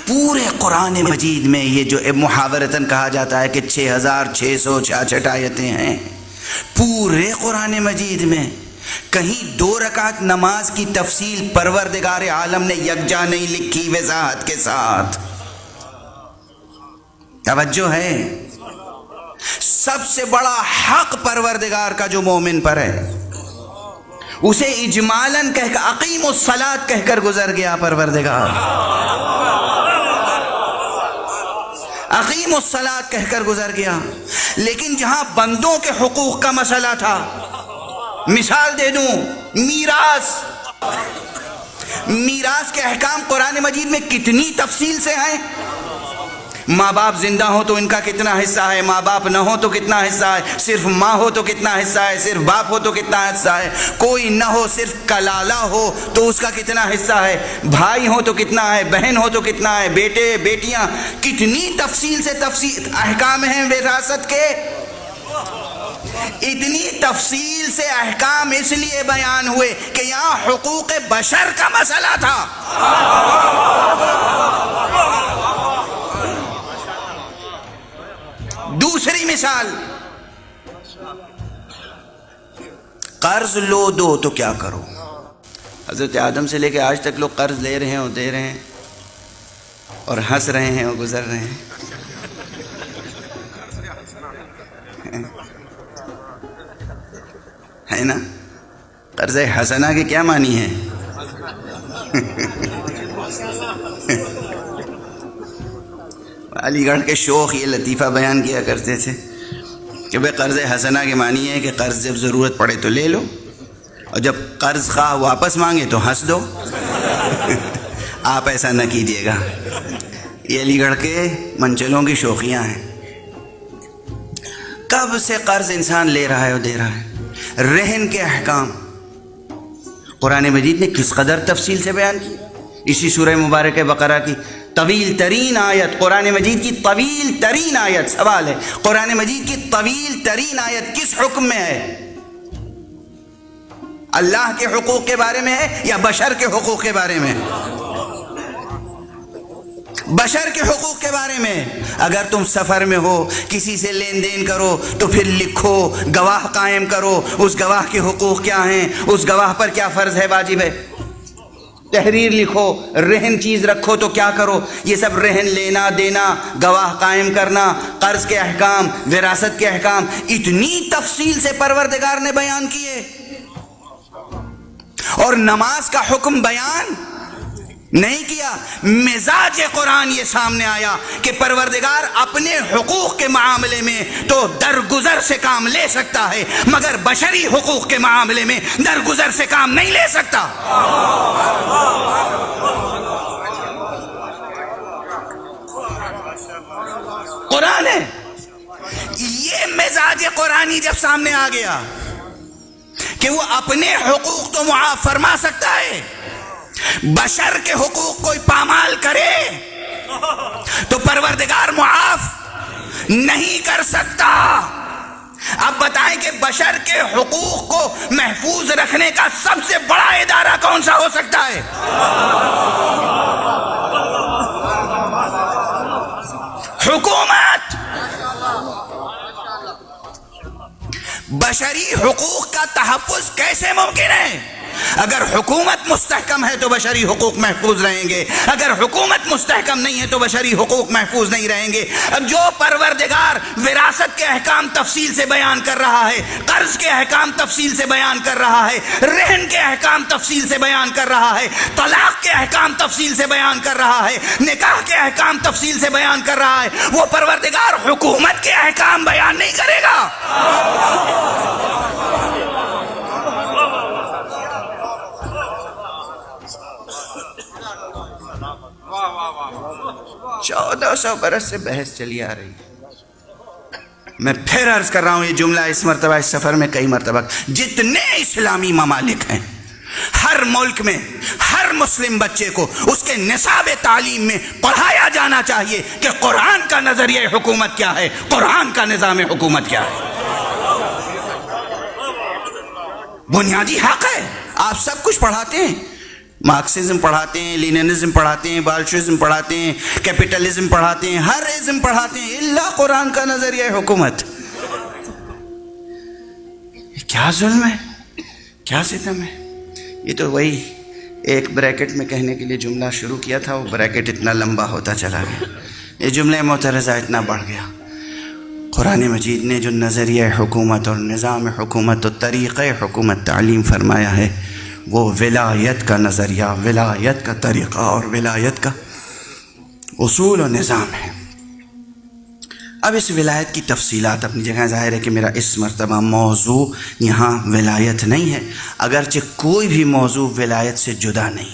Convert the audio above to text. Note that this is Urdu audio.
پورے قرآن مجید میں یہ جو محاورتاً کہا جاتا ہے کہ 6666 آیتیں ہیں، پورے قرآن مجید میں کہیں 2 رکعت نماز کی تفصیل پروردگار عالم نے یکجا نہیں لکھی وضاحت کے ساتھ. توجہ ہے؟ سب سے بڑا حق پروردگار کا جو مومن پر ہے، اسے اجمالاً کہہ کر اقیم الصلاۃ کہہ کر گزر گیا پروردگار. اقیم الصلاۃ کہہ کر گزر گیا. لیکن جہاں بندوں کے حقوق کا مسئلہ تھا، مثال دے دوں، میراث کے احکام قرآن مجید میں کتنی تفصیل سے ہیں. ماں باپ زندہ ہو تو ان کا کتنا حصہ ہے، ماں باپ نہ ہو تو کتنا حصہ ہے، صرف ماں ہو تو کتنا حصہ ہے، صرف باپ ہو تو کتنا حصہ ہے، کوئی نہ ہو صرف کلالہ ہو تو اس کا کتنا حصہ ہے، بھائی ہو تو کتنا ہے، بہن ہو تو کتنا ہے، بیٹے بیٹیاں، کتنی تفصیل سے تفصیل احکام ہیں وراثت کے. اتنی تفصیل سے احکام اس لیے بیان ہوئے کہ یہاں حقوق بشر کا مسئلہ تھا. دوسری مثال، قرض لو دو تو کیا کرو. حضرت آدم سے لے کے آج تک لوگ قرض لے رہے ہیں اور دے رہے ہیں اور ہنس رہے ہیں اور گزر رہے ہیں. ہے نا؟ قرض حسنہ کے کیا معنی ہے؟ علی گڑھ کے شوخ یہ لطیفہ بیان کیا کرتے تھے کہ بھئی قرض حسنہ کے معنی ہے کہ قرض جب ضرورت پڑے تو لے لو اور جب قرض خواہ واپس مانگے تو ہنس دو. آپ ایسا نہ کیجیے گا. یہ علی گڑھ کے منچلوں کی شوخیاں ہیں. کب سے قرض انسان لے رہا ہے اور دے رہا ہے. رہن کے احکام قرآن مجید نے کس قدر تفصیل سے بیان کی. اسی سورہ مبارک بقرہ کی طویل ترین آیت، قرآن مجید کی طویل ترین آیت، سوال ہے قرآن مجید کی طویل ترین آیت کس حکم میں ہے؟ اللہ کے حقوق کے بارے میں ہے یا بشر کے حقوق کے بارے میں؟ بشر کے حقوق کے بارے میں. اگر تم سفر میں ہو، کسی سے لین دین کرو تو پھر لکھو، گواہ قائم کرو، اس گواہ کے حقوق کیا ہیں، اس گواہ پر کیا فرض ہے، واجب ہے. تحریر لکھو، رہن چیز رکھو تو کیا کرو. یہ سب رہن لینا دینا، گواہ قائم کرنا، قرض کے احکام، وراثت کے احکام اتنی تفصیل سے پروردگار نے بیان کیے. اور نماز کا حکم بیان نہیں کیا. مزاج قرآن یہ سامنے آیا کہ پروردگار اپنے حقوق کے معاملے میں تو درگزر سے کام لے سکتا ہے، مگر بشری حقوق کے معاملے میں درگزر سے کام نہیں لے سکتا. قرآن ہے. یہ مزاج قرآنی جب سامنے آ گیا کہ وہ اپنے حقوق تو معاف فرما سکتا ہے، بشر کے حقوق کوئی پامال کرے تو پروردگار معاف نہیں کر سکتا. اب بتائیں کہ بشر کے حقوق کو محفوظ رکھنے کا سب سے بڑا ادارہ کون سا ہو سکتا ہے؟ حکومت. بشری حقوق کا تحفظ کیسے ممکن ہے؟ اگر حکومت مستحکم ہے تو بشری حقوق محفوظ رہیں گے، اگر حکومت مستحکم نہیں ہے تو بشری حقوق محفوظ نہیں رہیں گے. اب جو پروردگار وراثت کے احکام تفصیل سے بیان کر رہا ہے، قرض کے احکام تفصیل سے بیان کر رہا ہے، رہن کے احکام تفصیل سے بیان کر رہا ہے، طلاق کے احکام تفصیل سے بیان کر رہا ہے، نکاح کے احکام تفصیل سے بیان کر رہا ہے، وہ پروردگار حکومت کے احکام بیان نہیں کرے گا؟ 1400 برس سے بحث چلی آ رہی ہے. میں پھر عرض کر رہا ہوں، یہ جملہ اس مرتبہ اس سفر میں کئی مرتبہ، جتنے اسلامی ممالک ہیں، ہر ملک میں ہر مسلم بچے کو اس کے نصاب تعلیم میں پڑھایا جانا چاہیے کہ قرآن کا نظریہ حکومت کیا ہے، قرآن کا نظام حکومت کیا ہے. بنیادی حق ہے. آپ سب کچھ پڑھاتے ہیں مارکسزم پڑھاتے ہیں، لیننزم پڑھاتے ہیں، بالشوازم پڑھاتے ہیں، کیپٹلزم پڑھاتے ہیں، ہر ازم پڑھاتے ہیں الا قرآن کا نظریہ حکومت. کیا ظلم ہے، کیا ستم ہے. یہ تو وہی ایک بریکٹ میں کہنے کے لیے جملہ شروع کیا تھا، وہ بریکٹ اتنا لمبا ہوتا چلا گیا، یہ جملہ معترضہ اتنا بڑھ گیا. قرآن مجید نے جو نظریہ حکومت اور نظام حکومت اور طریقہ حکومت تعلیم فرمایا ہے وہ ولایت کا نظریہ، ولایت کا طریقہ اور ولایت کا اصول و نظام ہے. اب اس ولایت کی تفصیلات اپنی جگہ، ظاہر ہے کہ میرا اس مرتبہ موضوع یہاں ولایت نہیں ہے، اگرچہ کوئی بھی موضوع ولایت سے جدا نہیں.